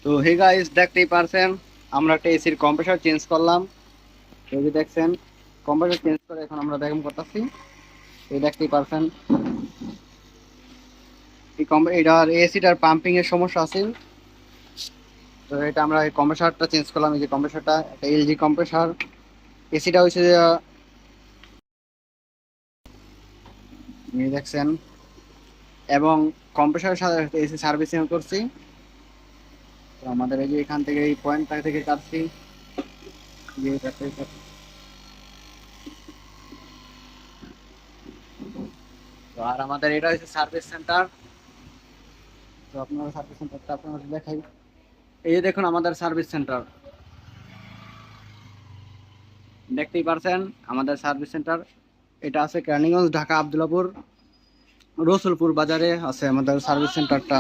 তো hey guys, দেখতেই পারছেন আমরা একটা এসির কম্প্রেসর চেঞ্জ করলাম। এই যে দেখছেন, কম্প্রেসর চেঞ্জ করে এখন আমরা বেগম করতেছি। এই দেখতেই পারছেন এটার এসিটার পাম্পিং এর সমস্যা আছে। তো এটা আমরা এই কম্প্রেসরটা চেঞ্জ করলাম। এই যে কম্প্রেসরটা একটা এলজি কম্প্রেসর। এসিটা হচ্ছে যে এই দেখছেন, এবং কম্প্রেসরের সাথে এসি সার্ভিসিং করছি। তো আমাদের এই যে এখান থেকে এই পয়েন্টটা থেকে কাটছি। যে তো আর আমাদের এটা হচ্ছে সার্ভিস সেন্টার। তো আপনারা সার্ভিস সেন্টারটা আপনাদের দেখাই। এই যে দেখুন আমাদের সার্ভিস সেন্টার, দেখতেই পারছেন আমাদের সার্ভিস সেন্টার। এটা আছে কেরানীগঞ্জ, ঢাকা, আব্দুল্লাপুর, রসুলপুর বাজারে আছে আমাদের সার্ভিস সেন্টারটা।